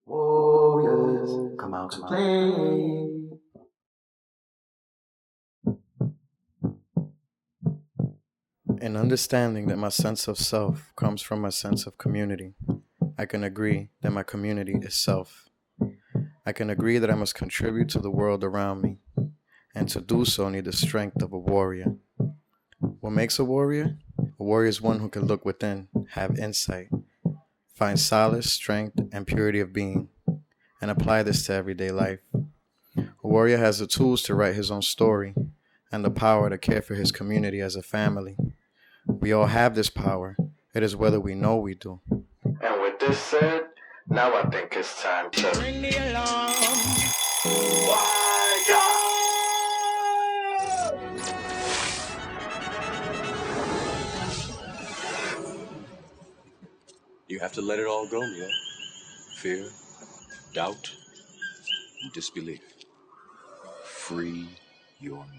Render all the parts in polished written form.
Warriors come out to play. In understanding that my sense of self comes from my sense of community, I can agree that my community is self. I can agree that I must contribute to the world around me, and to do so need the strength of a warrior. What makes a warrior? A warrior is one who can look within, have insight, find solace, strength, and purity of being, and apply this to everyday life. A warrior has the tools to write his own story and the power to care for his community as a family. We all have this power. It is whether we know we do. And with this said, now I think it's time to ring the alarm. You have to let it all go, Mia. Fear, doubt, disbelief. Free your mind.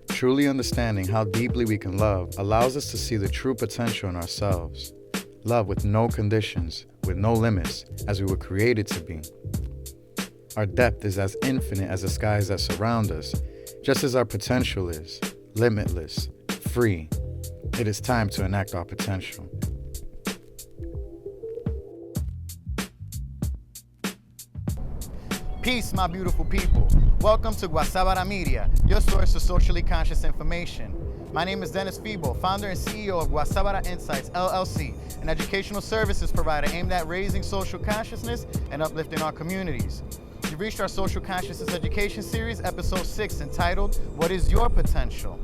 Truly understanding how deeply we can love allows us to see the true potential in ourselves. Love with no conditions, with no limits, as we were created to be. Our depth is as infinite as the skies that surround us, just as our potential is, limitless, free. It is time to enact our potential. Peace, my beautiful people. Welcome to Guazabara Media, your source of socially conscious information. My name is Febo, founder and CEO of Guazabara Insights, LLC, an educational services provider aimed at raising social consciousness and uplifting our communities. You've reached our Social Consciousness Education Series, Episode 6, entitled, What is Your Potential?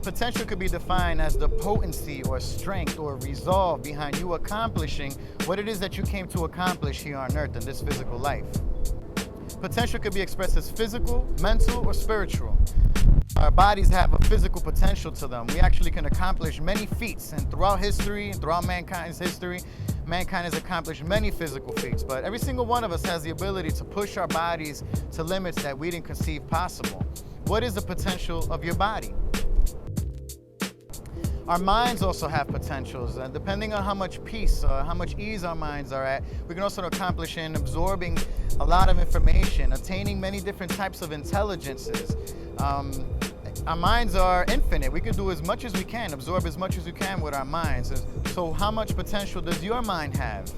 Potential could be defined as the potency or strength or resolve behind you accomplishing what it is that you came to accomplish here on earth in this physical life. Potential could be expressed as physical, mental, or spiritual. Our bodies have a physical potential to them. We actually can accomplish many feats, and throughout history, and throughout mankind's history, mankind has accomplished many physical feats, but every single one of us has the ability to push our bodies to limits that we didn't conceive possible. What is the potential of your body? Our minds also have potentials, and depending on how much peace or how much ease our minds are at, we can also accomplish in absorbing a lot of information, attaining many different types of intelligences. Our minds are infinite. We can do as much as we can, absorb as much as we can with our minds. So how much potential does your mind have?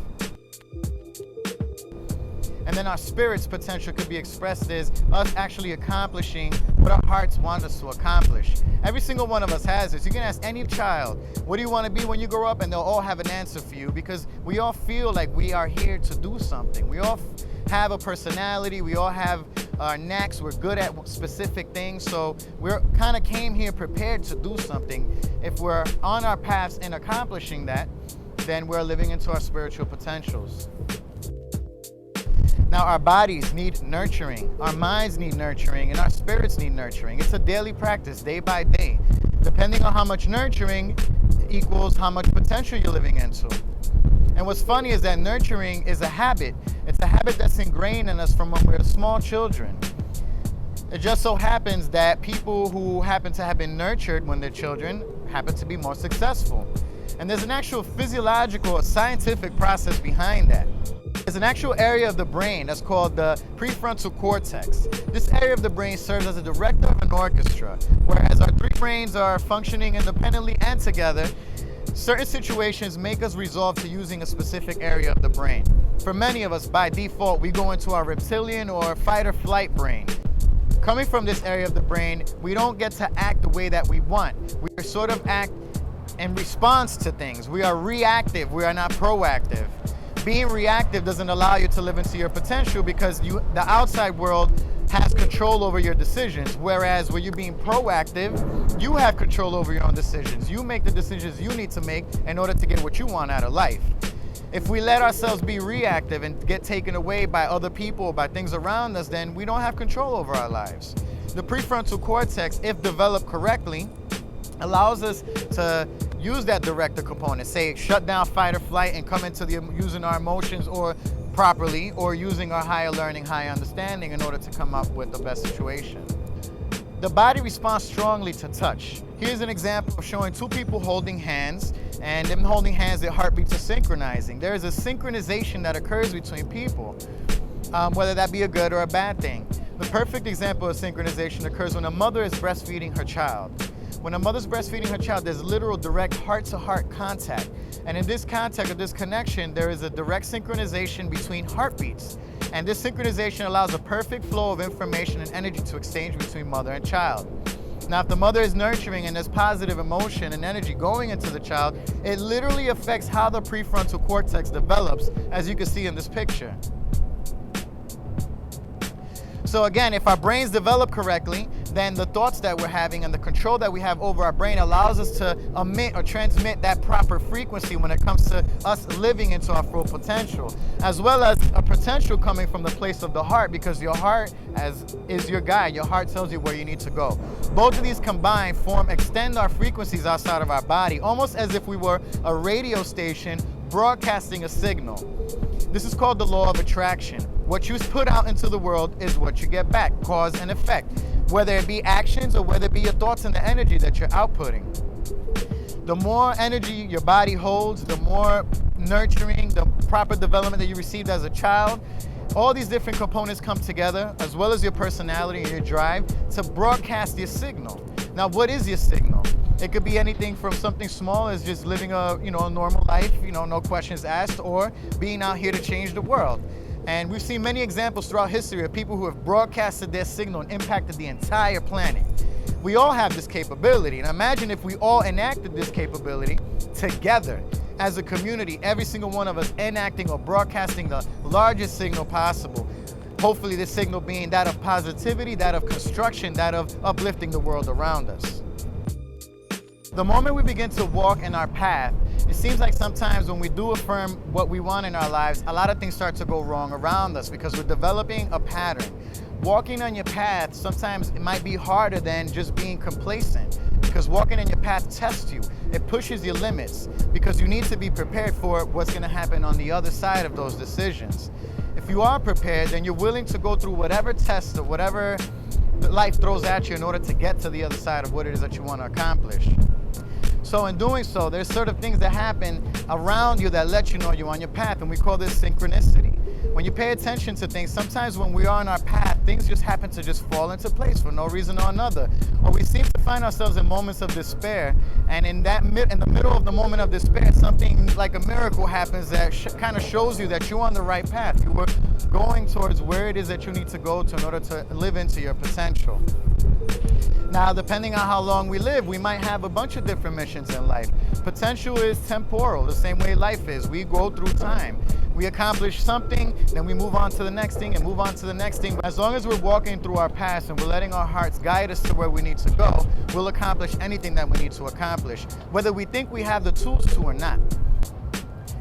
And then our spirit's potential could be expressed as us actually accomplishing what our hearts want us to accomplish. Every single one of us has this. You can ask any child, what do you want to be when you grow up? And they'll all have an answer for you, because we all feel like we are here to do something. We all have a personality. We all have our knacks. We're good at specific things. So we're kind of came here prepared to do something. If we're on our paths in accomplishing that, then we're living into our spiritual potentials. Now, our bodies need nurturing, our minds need nurturing, and our spirits need nurturing. It's a daily practice, day by day. Depending on how much nurturing equals how much potential you're living into. And what's funny is that nurturing is a habit. It's a habit that's ingrained in us from when we're small children. It just so happens that people who happen to have been nurtured when they're children happen to be more successful. And there's an actual physiological or scientific process behind that. There's an actual area of the brain that's called the prefrontal cortex. This area of the brain serves as a director of an orchestra, whereas our three brains are functioning independently and together. Certain situations make us resolve to using a specific area of the brain. For many of us, by default, we go into our reptilian or fight or flight brain. Coming from this area of the brain, we don't get to act the way that we want. We sort of act in response to things. We are reactive, we are not proactive. Being reactive doesn't allow you to live into your potential, because the outside world has control over your decisions, whereas when you're being proactive, you have control over your own decisions. You make the decisions you need to make in order to get what you want out of life. If we let ourselves be reactive and get taken away by other people, by things around us, then we don't have control over our lives. The prefrontal cortex, if developed correctly, allows us to use that director component, say shut down fight or flight and come into using our emotions or properly, or using our higher learning, higher understanding in order to come up with the best situation. The body responds strongly to touch. Here's an example of showing two people holding hands, and them holding hands, their heartbeats are synchronizing. There is a synchronization that occurs between people, whether that be a good or a bad thing. The perfect example of synchronization occurs when a mother is breastfeeding her child. When a mother's breastfeeding her child, there's literal direct heart-to-heart contact. And in this contact, or this connection, there is a direct synchronization between heartbeats. And this synchronization allows a perfect flow of information and energy to exchange between mother and child. Now, if the mother is nurturing and there's positive emotion and energy going into the child, it literally affects how the prefrontal cortex develops, as you can see in this picture. So again, if our brains develop correctly, then the thoughts that we're having and the control that we have over our brain allows us to emit or transmit that proper frequency when it comes to us living into our full potential, as well as a potential coming from the place of the heart, because your heart is your guide. Your heart tells you where you need to go. Both of these combined extend our frequencies outside of our body, almost as if we were a radio station broadcasting a signal. This is called the law of attraction. What you put out into the world is what you get back, cause and effect, whether it be actions or whether it be your thoughts and the energy that you're outputting. The more energy your body holds, the more nurturing, the proper development that you received as a child, all these different components come together, as well as your personality and your drive, to broadcast your signal. Now, what is your signal? It could be anything from something small as just living a normal life, no questions asked, or being out here to change the world. And we've seen many examples throughout history of people who have broadcasted their signal and impacted the entire planet. We all have this capability, and imagine if we all enacted this capability together as a community, every single one of us enacting or broadcasting the largest signal possible. Hopefully this signal being that of positivity, that of construction, that of uplifting the world around us. The moment we begin to walk in our path, it seems like sometimes when we do affirm what we want in our lives, a lot of things start to go wrong around us because we're developing a pattern. Walking on your path, sometimes it might be harder than just being complacent, because walking in your path tests you. It pushes your limits because you need to be prepared for what's going to happen on the other side of those decisions. If you are prepared, then you're willing to go through whatever test or whatever life throws at you in order to get to the other side of what it is that you want to accomplish. So in doing so, there's sort of things that happen around you that let you know you're on your path, and we call this synchronicity. When you pay attention to things, sometimes when we are on our path, things just happen to just fall into place for no reason or another. Or we seem to find ourselves in moments of despair, and in the middle of the moment of despair, something like a miracle happens that kind of shows you that you're on the right path. You were going towards where it is that you need to go to in order to live into your potential. Now, depending on how long we live, we might have a bunch of different missions in life. Potential is temporal, the same way life is. We go through time. We accomplish something, then we move on to the next thing and move on to the next thing. As long as we're walking through our past and we're letting our hearts guide us to where we need to go, we'll accomplish anything that we need to accomplish, whether we think we have the tools to or not.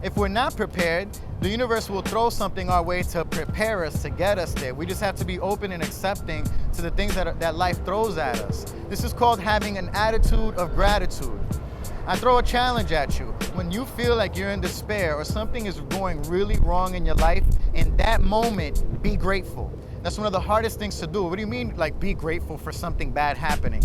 If we're not prepared, the universe will throw something our way to prepare us, to get us there. We just have to be open and accepting to the things that life throws at us. This is called having an attitude of gratitude. I throw a challenge at you. When you feel like you're in despair or something is going really wrong in your life, in that moment, be grateful. That's one of the hardest things to do. What do you mean, like, be grateful for something bad happening?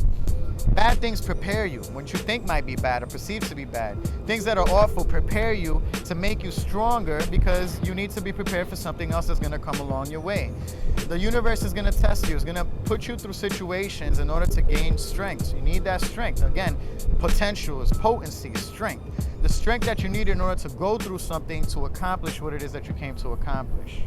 Bad things prepare you. What you think might be bad or perceived to be bad. Things that are awful prepare you to make you stronger, because you need to be prepared for something else that's going to come along your way. The universe is going to test you. It's going to put you through situations in order to gain strength. You need that strength. Again, potential is potency, is strength. The strength that you need in order to go through something to accomplish what it is that you came to accomplish.